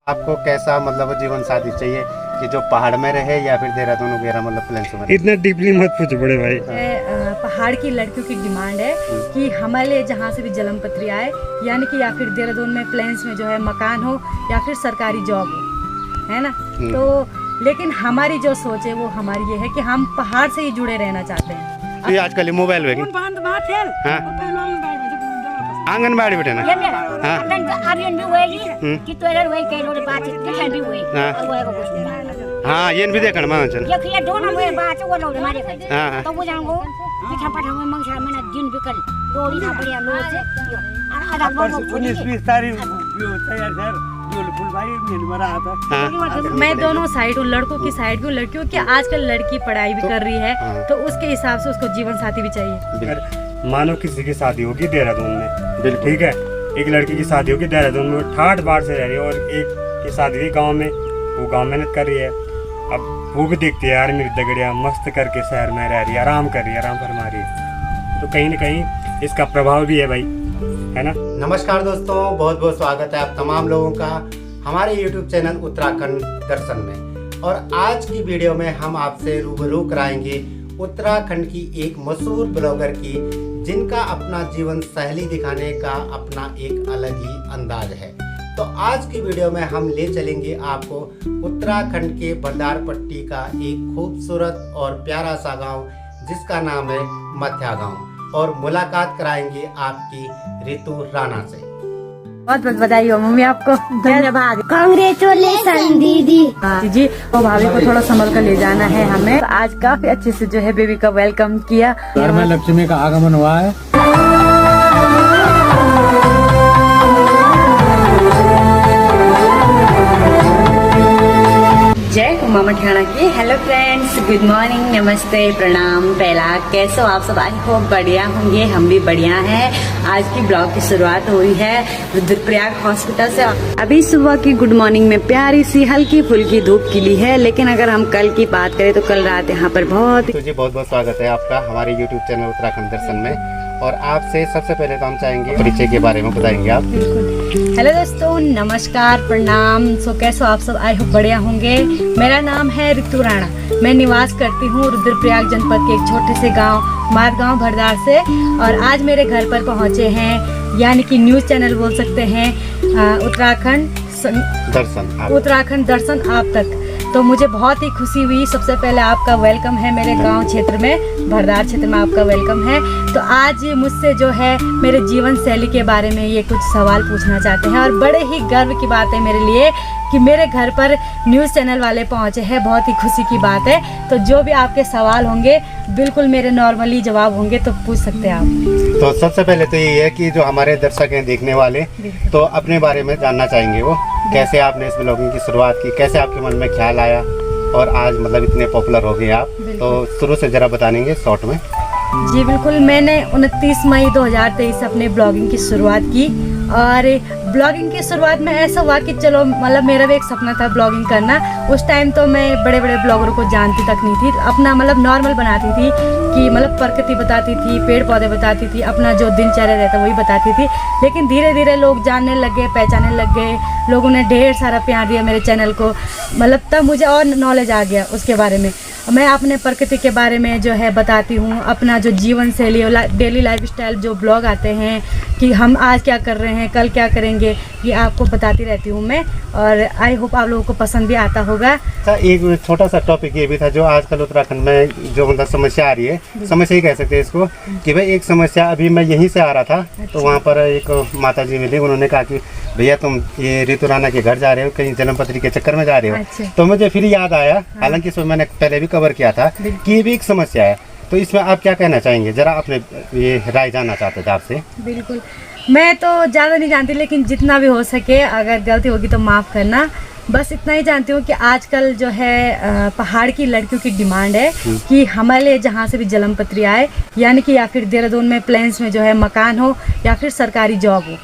आपको कैसा मतलब जीवन साथी चाहिए कि जो पहाड़ में रहे या फिर देहरादून वगैरह मतलब प्लेन्स में? इतना डीपली मत पूछो बड़े भाई। पहाड़ की लड़कियों की डिमांड है कि हमारे लिए जहाँ से भी जन्म पत्री आए, यानी कि या फिर देहरादून में प्लेन्स में जो है मकान हो या फिर सरकारी जॉब हो, है ना। तो लेकिन हमारी जो सोच है वो हमारी ये है कि हम पहाड़ से ही जुड़े रहना चाहते हैं। तो ये आजकल मोबाइल में आंगनबाड़ी बेटे ना हाँ ये भी देखना मान चल मैं दोनों साइड हूँ, लड़कों की साइड हूँ, लड़कियों की। आजकल लड़की पढ़ाई भी कर रही है तो उसके हिसाब से उसको जीवन साथी भी चाहिए। मानो किसी की शादी होगी देहरादून में, बिल्कुल ठीक है, एक लड़की की शादी होगी देहरादून में, ठाठ बाढ़ से रह रही है, और एक की शादी हुई गाँव में, वो गाँव मेहनत कर रही है। अब वो भी देखती है यार मेरी दगड़िया मस्त करके शहर में रह रही है, आराम कर रही है, आराम फरमा रही है, तो कहीं ना कहीं इसका प्रभाव भी है भाई, है ना। नमस्कार दोस्तों, बहुत बहुत स्वागत है आप तमाम लोगों का हमारे YouTube चैनल उत्तराखंड दर्शन में। और आज की वीडियो में हम आपसे रूबरू कराएंगे उत्तराखंड की एक मशहूर ब्लॉगर की, जिनका अपना जीवन शैली दिखाने का अपना एक अलग ही अंदाज है। तो आज की वीडियो में हम ले चलेंगे आपको उत्तराखंड के बरदारपट्टी का एक खूबसूरत और प्यारा सा गांव जिसका नाम है मथ्या गांव, और मुलाकात कराएंगे आपकी रितु राणा से। बहुत बहुत बधाई हो मम्मी आपको। धन्यवाद, कांग्रेचुलेशन दीदी। जी और भाभी को थोड़ा संभल कर ले जाना है हमें। तो आज काफी अच्छे से जो है बेबी का वेलकम किया। घर में लक्ष्मी का आगमन हुआ है। जय मामा ठियाना की। हेलो फ्रेंड्स, गुड मॉर्निंग, नमस्ते, प्रणाम, पहला कैसे हो आप सब? आई होप बढ़िया होंगे, हम भी बढ़िया हैं। आज की ब्लॉग की शुरुआत हुई है रुद्रप्रयाग हॉस्पिटल से। अभी सुबह की गुड मॉर्निंग में प्यारी सी हल्की फुल्की धूप खिली है, लेकिन अगर हम कल की बात करें तो कल रात यहाँ पर बहुत तो जी बहुत बहुत स्वागत है आपका हमारे YouTube चैनल उत्तराखंड दर्शन में। और आपसे सबसे पहले तो हम चाहेंगे परिचय के बारे में बताएंगे आप। हेलो दोस्तों, नमस्कार, प्रणाम। सो कैसे हो आप सब? आई होप बढ़िया होंगे। मेरा नाम है रितु राणा, मैं निवास करती हूँ रुद्रप्रयाग जनपद के एक छोटे से गांव मादगांव भरदार से। और आज मेरे घर पर पहुँचे हैं, यानी कि न्यूज़ चैनल बोल सकते हैं, उत्तराखंड दर्शन आप तक। तो मुझे बहुत ही खुशी हुई। सबसे पहले आपका वेलकम है मेरे गांव क्षेत्र में, भरदार क्षेत्र में आपका वेलकम है। तो आज मुझसे जो है मेरे जीवन शैली के बारे में ये कुछ सवाल पूछना चाहते हैं, और बड़े ही गर्व की बात है मेरे लिए कि मेरे घर पर न्यूज़ चैनल वाले पहुंचे हैं। बहुत ही खुशी की बात है। तो जो भी आपके सवाल होंगे बिल्कुल मेरे नॉर्मली जवाब होंगे, तो पूछ सकते हैं आप। तो सबसे पहले तो ये है कि जो हमारे दर्शक हैं देखने वाले, तो अपने बारे में जानना चाहेंगे वो कैसे आपने इस ब्लॉगिंग की शुरुआत की, कैसे आपके मन में ख्याल आया और आज मतलब इतने पॉपुलर हो गए आप। तो शुरू से जरा बताएंगे शॉर्ट में। जी बिल्कुल, मैंने 29 मई 2023 से अपने ब्लॉगिंग की शुरुआत की। और ब्लॉगिंग की शुरुआत में ऐसा हुआ कि चलो मतलब मेरा भी एक सपना था ब्लॉगिंग करना। उस टाइम तो मैं बड़े बड़े ब्लॉगरों को जानती तक नहीं थी, अपना मतलब नॉर्मल बनाती थी कि मतलब प्रकृति बताती थी, पेड़ पौधे बताती थी, अपना जो दिनचर्या रहता वही बताती थी। लेकिन धीरे धीरे लोग जानने लग गए, पहचानने लग गए, लोगों ने ढेर सारा प्यार दिया मेरे चैनल को। मतलब तब मुझे और नॉलेज आ गया उसके बारे में। मैं अपने प्रकृति के बारे में जो है बताती हूँ, अपना जो जीवन शैली डेली लाइफस्टाइल जो ब्लॉग आते हैं कि हम आज क्या कर रहे हैं, कल क्या करेंगे, ये आपको बताती रहती हूँ मैं। और आई होप आप लोगों को पसंद भी आता होगा। अच्छा, एक छोटा सा टॉपिक ये भी था जो आजकल उत्तराखंड में जो मतलब समस्या आ रही है, समस्या ही कह सकते हैं इसको, कि भाई एक समस्या, अभी मैं यहीं से आ रहा था तो वहाँ पर एक माता जी मिली, उन्होंने कहा कि भैया तुम ये रितु राणा के घर जा रहे हो, कहीं जन्मपत्री के चक्कर में जा रहे हो। अच्छा। तो मुझे फिर याद आया, हालांकि इसमें मैंने पहले भी कवर किया था कि ये भी एक समस्या है। तो इसमें आप क्या कहना चाहेंगे, जरा अपने ये राय जानना चाहते थे आपसे। बिल्कुल, मैं तो ज़्यादा नहीं जानती, लेकिन जितना भी हो सके, अगर गलती होगी तो माफ़ करना। बस इतना ही जानती हूँ कि आजकल जो है पहाड़ की लड़कियों की डिमांड है कि हमारे लिए जहाँ से भी जन्म पत्री आए, यानी कि या फिर देहरादून में प्लेन्स में जो है मकान हो या फिर सरकारी जॉब हो,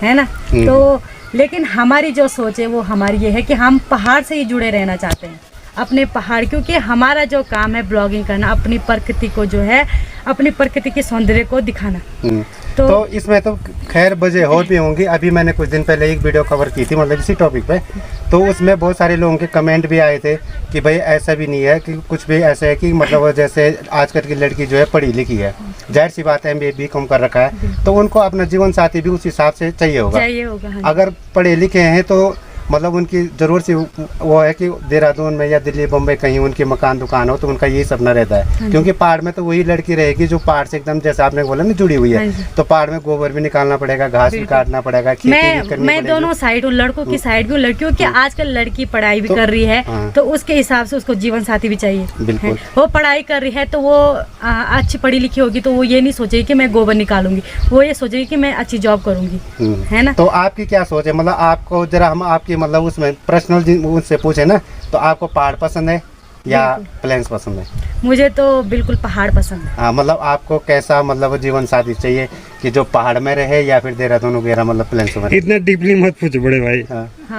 है ना। तो लेकिन हमारी जो सोच है वो हमारी ये है कि हम पहाड़ से ही जुड़े रहना चाहते हैं, अपने पहाड़, क्योंकि हमारा जो काम है ब्लॉगिंग करना, अपनी प्रकृति को जो है, अपनी प्रकृति के सौंदर्य को दिखाना। तो इसमें तो खैर वजह और भी होंगी। अभी मैंने कुछ दिन पहले एक वीडियो कवर की थी मतलब इसी टॉपिक पे, तो उसमें बहुत सारे लोगों के कमेंट भी आए थे कि भाई ऐसा भी नहीं है कि कुछ भी ऐसा है कि मतलब जैसे आजकल की लड़की जो है पढ़ी लिखी है, जाहिर सी बात है MBA BCom कर रखा है, तो उनको अपना जीवन साथी भी उस हिसाब से चाहिए होगा। हाँ। अगर पढ़े लिखे हैं तो मतलब उनकी ज़रूर सी वो है कि देहरादून में या दिल्ली बम्बई कहीं उनकी मकान दुकान हो, तो उनका यही सपना रहता है। क्योंकि पहाड़ में तो वही लड़की रहेगी जो पहाड़ से एकदम जैसे आपने बोला ना जुड़ी हुई है। तो पहाड़ में गोबर भी निकालना पड़ेगा, घास भी काटना पड़ेगा, खेती भी करनी मैं दोनों साइड हूँ, लड़कों की साइड भी हूँ, लड़कियों की। आजकल लड़की पढ़ाई भी कर रही है तो उसके हिसाब से उसको जीवन साथी भी चाहिए। बिल्कुल। वो पढ़ाई कर रही है तो वो अच्छी पढ़ी लिखी होगी तो वो ये नहीं सोचेगी कि मैं गोबर निकालूंगी, वो ये सोचेगी कि मैं अच्छी जॉब करूंगी, है ना। तो आपकी क्या सोच है, मतलब आपको जरा हम आपकी मतलब उसमें पर्सनल उनसे पूछे ना, तो आपको पहाड़ पसंद है या प्लेन्स पसंद है? मुझे तो बिल्कुल पहाड़ पसंद है। हाँ, मतलब आपको कैसा मतलब जीवन साथी चाहिए कि जो पहाड़ में रहे या फिर देहरादून वगैरह मतलब प्लेन्स में? इतना डीपली मत पूछो बड़े भाई।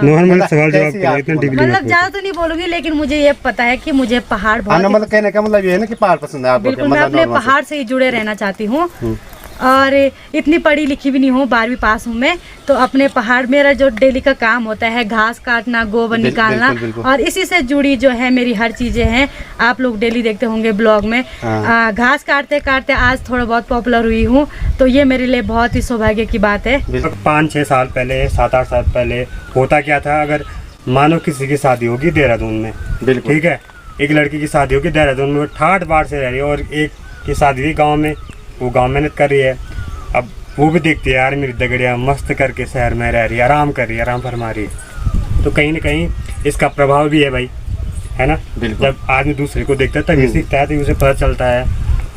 नॉर्मल मतलब सवाल जवाब कैसी करो, आपकी इतना डीपली मत मतलब पूछो। ज्यादा तो नहीं बोलूंगी, लेकिन मुझे ये पता है कि मुझे पहाड़ बहुत मतलब कहने का मतलब ये है ना कि पहाड़ पसंद है आपको? बिल्कुल, मैं अपने पहाड़ से ही जुड़े रहना चाहती हूँ। और इतनी पढ़ी लिखी भी नहीं हूँ, 12वीं पास हूँ मैं, तो अपने पहाड़ मेरा जो डेली का काम होता है घास काटना, गोबर निकालना, और इसी से जुड़ी जो है मेरी हर चीज़ें हैं। आप लोग डेली देखते होंगे ब्लॉग में। घास काटते काटते आज थोड़ा बहुत पॉपुलर हुई हूँ, तो ये मेरे लिए बहुत ही सौभाग्य की बात है। 5-6 साल पहले, 7-8 साल पहले होता क्या था, अगर मानो किसी की शादी होगी देहरादून में, ठीक है, एक लड़की की शादी होगी देहरादून में, वो ठाठ बाढ़ से रह रही है, और एक की शादी हुई गाँव में, वो गांव मेहनत कर रही है। अब वो भी देखती है यार मेरी दगड़िया मस्त करके शहर में रह रही है, आराम कर रही है, आराम फरमा रही है, तो कहीं ना कहीं इसका प्रभाव भी है भाई, है ना। जब आदमी दूसरे को देखता है तभी सीखता है, तभी उसे पता चलता है।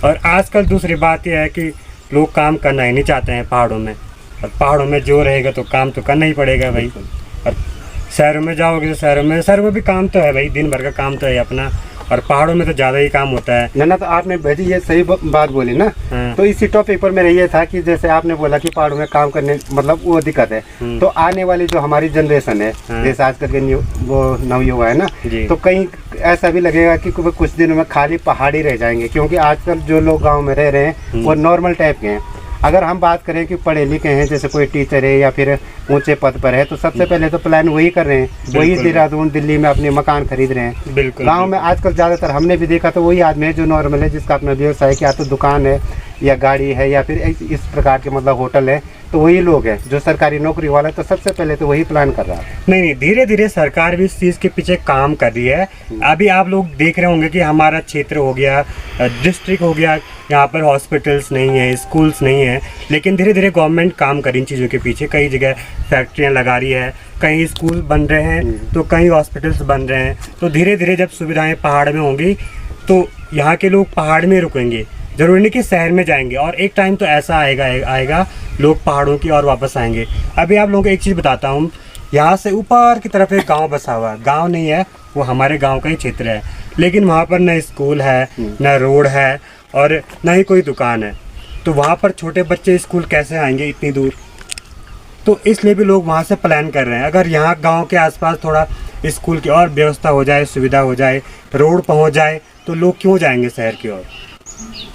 और आजकल दूसरी बात यह है कि लोग काम करना ही नहीं चाहते हैं पहाड़ों में, और पहाड़ों में जो रहेगा तो काम तो करना ही पड़ेगा भाई। और शहरों में जाओगे तो शहरों में भी काम तो है भाई, दिन भर का काम तो है अपना, और पहाड़ों में तो ज़्यादा ही काम होता है ना। तो आपने भाई ये सही बात बोली ना। तो इसी टॉपिक पर मेरा ये था कि जैसे आपने बोला कि पहाड़ों में काम करने मतलब वो दिक्कत है, तो आने वाली जो हमारी जनरेशन है, जैसे आजकल के वो नवयुवा है ना, तो कहीं ऐसा भी लगेगा कि कुछ दिनों में खाली पहाड़ी रह जाएंगे, क्योंकि आजकल जो लोग गाँव में रह रहे हैं वो नॉर्मल टाइप के हैं। अगर हम बात करें कि पढ़े लिखे हैं, जैसे कोई टीचर है या फिर ऊंचे पद पर है, तो सबसे पहले तो प्लान वही कर रहे हैं, वही देहरादून दिल्ली में अपने मकान खरीद रहे हैं। गांव में आजकल ज़्यादातर हमने भी देखा तो वही आदमी है जो नॉर्मल है, जिसका अपना व्यवसाय क्या तो दुकान है या गाड़ी है या फिर इस प्रकार के मतलब होटल है, तो वही लोग हैं। जो सरकारी नौकरी वाला है तो सबसे पहले तो वही प्लान कर रहा है। नहीं, धीरे धीरे सरकार भी इस चीज़ के पीछे काम कर रही है। अभी आप लोग देख रहे होंगे कि हमारा क्षेत्र हो गया, डिस्ट्रिक्ट हो गया, यहाँ पर हॉस्पिटल्स नहीं है, स्कूल्स नहीं है, लेकिन धीरे धीरे गवर्नमेंट काम कर इन चीज़ों के पीछे। कई जगह फैक्ट्रियाँ लगा रही है, कहीं स्कूल बन रहे हैं तो कहीं हॉस्पिटल्स बन रहे हैं। तो धीरे धीरे जब सुविधाएं पहाड़ में होंगी तो यहाँ के लोग पहाड़ में रुकेंगे, जरूरी नहीं कि शहर में जाएंगे, और एक टाइम तो ऐसा आएगा लोग पहाड़ों की ओर वापस आएंगे। अभी आप लोगों को एक चीज़ बताता हूँ, यहाँ से ऊपर की तरफ एक गांव बसा हुआ है, गांव नहीं है वो हमारे गांव का ही क्षेत्र है, लेकिन वहाँ पर न स्कूल है, न रोड है, और न ही कोई दुकान है। तो वहाँ पर छोटे बच्चे स्कूल कैसे आएंगे इतनी दूर? तो इसलिए भी लोग वहाँ से प्लान कर रहे हैं। अगर यहाँ गांव के आसपास थोड़ा स्कूल की और व्यवस्था हो जाए, सुविधा हो जाए, रोड पहुँच जाए, तो लोग क्यों जाएंगे शहर की ओर?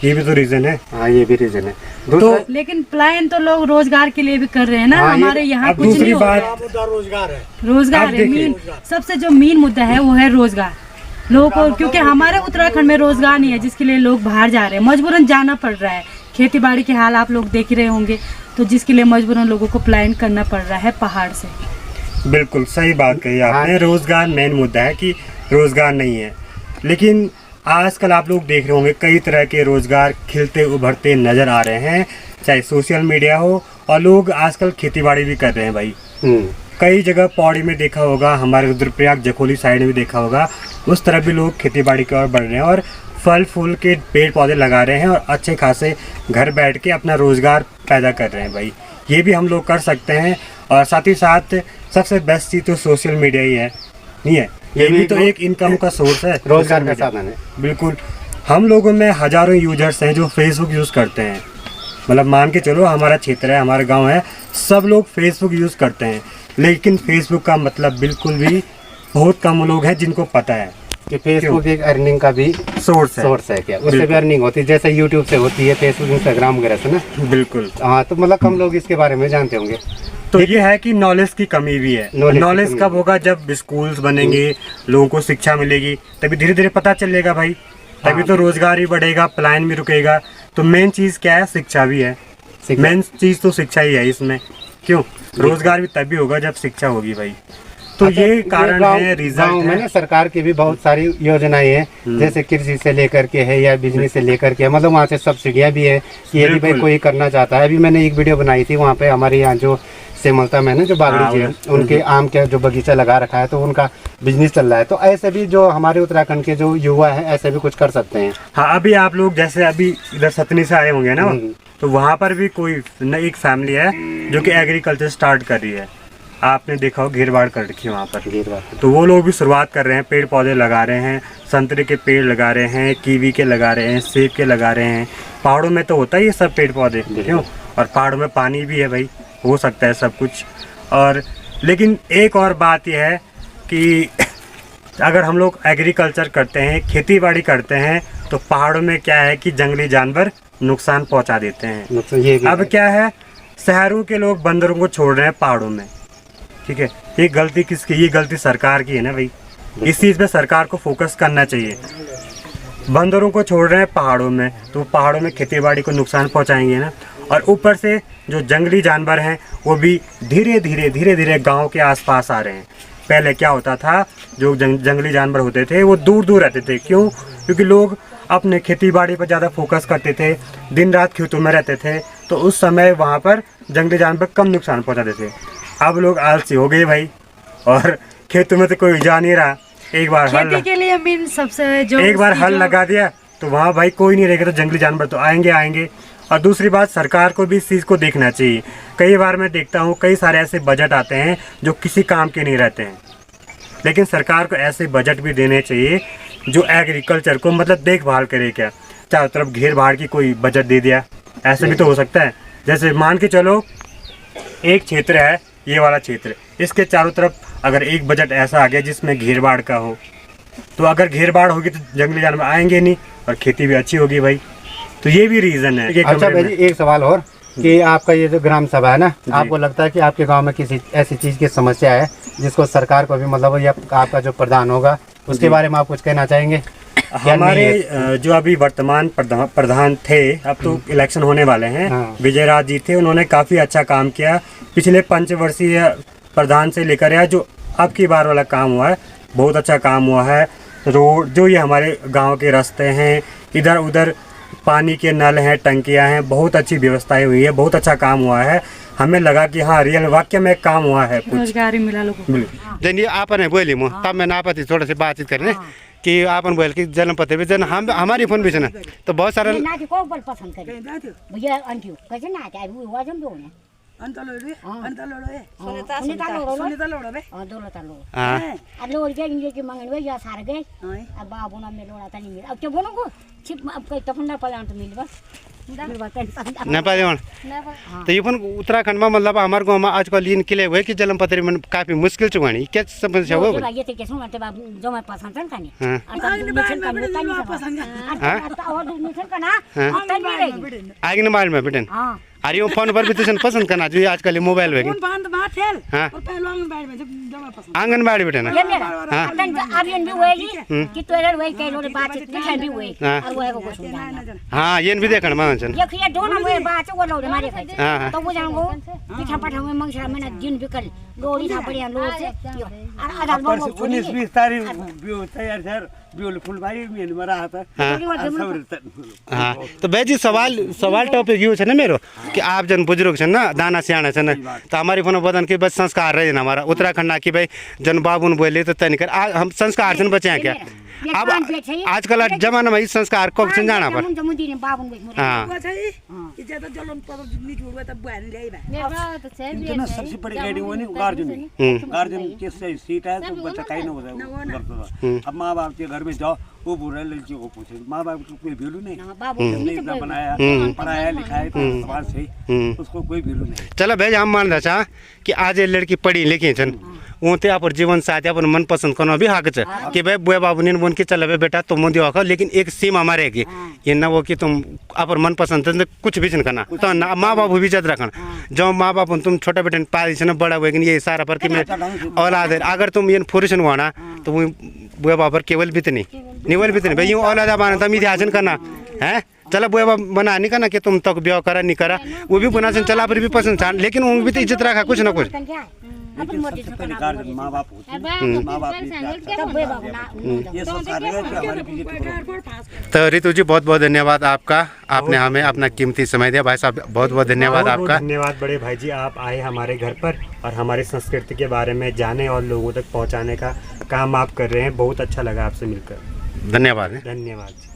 ये भी तो रीजन है। हाँ, ये भी रीजन है। तो लेकिन प्लान तो लोग रोजगार के लिए भी कर रहे हैं ना। हमारे यहाँ कुछ नहीं हो रहा है। रोजगार है मेन, सबसे जो मेन मुद्दा है वो है रोजगार लोगों को, क्योंकि हमारे उत्तराखंड में रोजगार नहीं है, जिसके लिए लोग बाहर जा रहे हैं, मजबूरन जाना पड़ रहा है। खेती बाड़ी के हाल आप लोग देख रहे होंगे, तो जिसके लिए मजबूरन लोगों को प्लान करना पड़ रहा है पहाड़ से। बिल्कुल सही बात कही आपने। रोजगार मेन मुद्दा है कि रोजगार नहीं है, लेकिन आजकल आप लोग देख रहे होंगे कई तरह के रोजगार खिलते उभरते नजर आ रहे हैं, चाहे सोशल मीडिया हो, और लोग आजकल खेतीबाड़ी भी कर रहे हैं भाई। कई जगह पौड़ी में देखा होगा, हमारे रुद्रप्रयाग जखोली साइड में देखा होगा, उस तरफ भी लोग खेतीबाड़ी की ओर बढ़ रहे हैं और फल फूल के पेड़ पौधे लगा रहे हैं और अच्छे खासे घर बैठ के अपना रोजगार पैदा कर रहे हैं भाई। ये भी हम लोग कर सकते हैं, और साथ ही साथ सबसे बेस्ट चीज़ तो सोशल मीडिया ही है, नहीं है? ये भी तो एक इनकम का सोर्स है, रोजगार का साधन है। बिल्कुल। हम लोगों में हजारों यूजर्स हैं जो फेसबुक यूज़ करते हैं, मतलब मान के चलो हमारा क्षेत्र है, हमारा गांव है, सब लोग फेसबुक यूज़ करते हैं, लेकिन फेसबुक का मतलब बिल्कुल भी बहुत कम लोग हैं जिनको पता है। कि फेसबुक एक अर्निंग का भी सोर्स है क्या, उससे भी अर्निंग होती है जैसे यूट्यूब से होती है, फेसबुक इंस्टाग्राम वगैरह से ना। बिल्कुल। हाँ, तो मतलब कम लोग इसके बारे में जानते होंगे। तो ये है कि नॉलेज की कमी भी है। नॉलेज कब होगा? जब स्कूल्स बनेंगे, लोगों को शिक्षा मिलेगी, तभी धीरे धीरे पता चलेगा भाई, तभी तो रोजगार ही बढ़ेगा, पलायन भी रुकेगा। तो मेन चीज क्या है? शिक्षा भी है। मेन चीज तो शिक्षा ही है इसमें। क्यों? रोजगार भी तभी होगा जब शिक्षा होगी भाई। तो ये कारण है, रीजन है। सरकार की भी बहुत सारी योजनाएं हैं, जैसे कृषि से लेकर के है या बिजनेस से लेकर के, मतलब वहाँ से सब्सिडियाँ भी है कि यदि भाई कोई करना चाहता है। अभी मैंने एक वीडियो बनाई थी, वहाँ पे हमारे यहाँ जो सेमलता में ना जो बागड़ी जी है, उनके आम का जो बगीचा लगा रखा है, तो उनका बिजनेस चल रहा है। तो ऐसे भी जो हमारे उत्तराखंड के जो युवा है ऐसे भी कुछ कर सकते हैं। हाँ, अभी आप लोग जैसे अभी इधर सतनी से आए होंगे ना, तो वहाँ पर भी कोई एक फैमिली है जो कि एग्रीकल्चर स्टार्ट कर रही है। आपने देखा हो घेर बाड़ कर रखी है वहाँ पर, तो वो लोग भी शुरुआत कर रहे हैं, पेड़ पौधे लगा रहे हैं, संतरे के पेड़ लगा रहे हैं, कीवी के लगा रहे हैं, सेब के लगा रहे हैं। पहाड़ों में तो होता ही है सब पेड़ पौधे, क्यों? और पहाड़ों में पानी भी है भाई, हो सकता है सब कुछ। और लेकिन एक और बात यह है कि अगर हम लोग एग्रीकल्चर करते हैं, खेती बाड़ी करते हैं, तो पहाड़ों में क्या है कि जंगली जानवर नुकसान पहुंचा देते हैं। अब क्या है, शहरों के लोग बंदरों को छोड़ रहे हैं पहाड़ों में, ठीक है। ये गलती किसकी? ये गलती सरकार की है ना भाई। इस चीज़ पे सरकार को फोकस करना चाहिए। बंदरों को छोड़ रहे हैं पहाड़ों में, तो पहाड़ों में खेती बाड़ी को नुकसान पहुंचाएंगे ना। और ऊपर से जो जंगली जानवर हैं वो भी धीरे धीरे गांव के आसपास आ रहे हैं। पहले क्या होता था, जो जंगली जानवर होते थे वो दूर दूर रहते थे। क्यों? क्योंकि लोग अपने खेती बाड़ी पर ज़्यादा फोकस करते थे, दिन रात खेतों में रहते थे, तो उस समय वहाँ पर जंगली जानवर कम नुकसान पहुँचाते थे। अब लोग आलसी हो गए भाई, और खेतों में तो कोई जा नहीं रहा। एक बार खेती के लिए मीन सबसे जो एक बार हल लगा दिया तो वहाँ भाई कोई नहीं रहेगा, तो जंगली जानवर तो आएंगे। और दूसरी बात, सरकार को भी इस चीज़ को देखना चाहिए। कई बार मैं देखता हूँ कई सारे ऐसे बजट आते हैं जो किसी काम के नहीं रहते हैं, लेकिन सरकार को ऐसे बजट भी देने चाहिए जो एग्रीकल्चर को मतलब देखभाल करे। क्या चारों तरफ घेर बाड़ की कोई बजट दे दिया, ऐसे भी तो हो सकता है। जैसे मान के चलो एक क्षेत्र है, ये वाला क्षेत्र, इसके चारों तरफ अगर एक बजट ऐसा आ गया जिसमें घेर बाड़ का हो, तो अगर घेर बाड़ होगी तो जंगली जानवर आएंगे नहीं और खेती भी अच्छी होगी भाई। तो ये भी रीजन है। अच्छा भाई, एक सवाल और कि आपका ये जो ग्राम सभा है ना, आपको लगता है कि आपके गांव में किसी ऐसी चीज की समस्या है जिसको सरकार को भी मतलब या आपका जो प्रधान होगा उसके बारे में आप कुछ कहना चाहेंगे? हमारे जो अभी वर्तमान प्रधान थे, अब तो इलेक्शन होने वाले हैं, विजय राज जी थे, उन्होंने काफी अच्छा काम किया। पिछले पंचवर्षीय प्रधान से लेकर या जो अब की बार वाला काम हुआ है, बहुत अच्छा काम हुआ है। रोड जो ये हमारे गांव के रास्ते हैं, इधर उधर पानी के नल हैं, टंकियां हैं, बहुत अच्छी व्यवस्थाएं हुई है, बहुत अच्छा काम हुआ है। हमें लगा कि हाँ रियल वाक्य में काम हुआ है, कुछ रोजगार मिला लोगों को। जन आपने बोली मुँह तब मैंने आप थोड़ा सी बातचीत करने कि आपन बोल की जन्म पत्र भी जन हम हमारी फोन भी सुना तो बहुत सारे पसंद करे भैया अंतिम कैसे ना आते वो वजन दो ने लोड़ के इंगे की मंगन वे या सार गए अब बाबू ना में लोड़ा तनी मिल अब क्या बोलो को छिप अब कोई तफंडा प्लांट मिल बस नेपाली तो ये फोन उत्तराखंड में मतलब हमारे गाँव में आजकल इन किले हुए कि जन्म पत्र में काफी मुश्किल चुकानी क्या समस्या हो ये तो कैसे मानते बाब जो मैं पसंद है कानी आगे न माल में बेटन अरे वो फोन पर भी तुझे पसंद करना जो आजकल मोबाइल में आंगनबाड़ी बेटा ना हाँ ये भी देखना मैं हाँ तो भाई जी सवाल टॉपिक यो है ना मेरो कि आप जन बुजुर्ग छन् ना दाना स्याणा छन् तो हमारी फोन बदन के बस संस्कार रहे हमारा उत्तराखंड की भाई जन बाबुन बोले तो तनिकर हम संस्कार छन् बचे क्या अब आजकल जमाना में संस्कार को जाना पर सबसे बड़ी गाड़ी वो नहीं गार्जियन की सीट है तो बच्चा कहीं नहीं होता। अब माँ बाप के घर में जाओ वो बुरा लड़की को पूछे माँ बाप को कोई वैल्यू नहीं। ना बाबू हमने इतना बनाया पढ़ाया लिखाया समाज से उसको कोई वैल्यू नहीं। चलो भाई हम मान रहा कि आज ये लड़की पढ़ी लिखी छन उनते अपन जीवन साथी अपन मन पसंद करना भी हक है कि भाई बुआ बाबू ने बोन के चल भाई बेटा तुम दियो हक, लेकिन एक सीमा मारे की ये न वो कि तुम अपन मन पसंद तो कुछ भी करना तो ना माँ बाबू भी इज्जत रखना। जो माँ बाप तुम छोटा बेटे पाली से बड़ा हुए ये सारा पर कि मैं औलाद है अगर तुम ये फुरुषन हुआ ना तो वो बुआ बाप पर केवल भी नहीं निवल भी नहीं भाई यूँ औलाद बना तो मिथि हासिल करना है। चला बुआ बाप बना नहीं करना कि तुम तक ब्याह करा नहीं करा वो भी बना चला पर भी पसंद था, लेकिन वो भी तो इज्जत रखा कुछ ना कुछ। अपन मोटी से करना माँ बाप होते हैं, माँ बाप तब वे बाबू ना ये संस्कार है कि हमारे पीछे। तो रितु जी बहुत बहुत धन्यवाद आपका, आपने हमें अपना कीमती समय दिया। भाई साहब बहुत बहुत धन्यवाद आपका। धन्यवाद बड़े भाई जी, आप आए हमारे घर पर और हमारी संस्कृति के बारे में जाने और लोगों तक पहुंचाने का काम आप कर रहे हैं। बहुत अच्छा लगा आपसे मिलकर। धन्यवाद। धन्यवाद।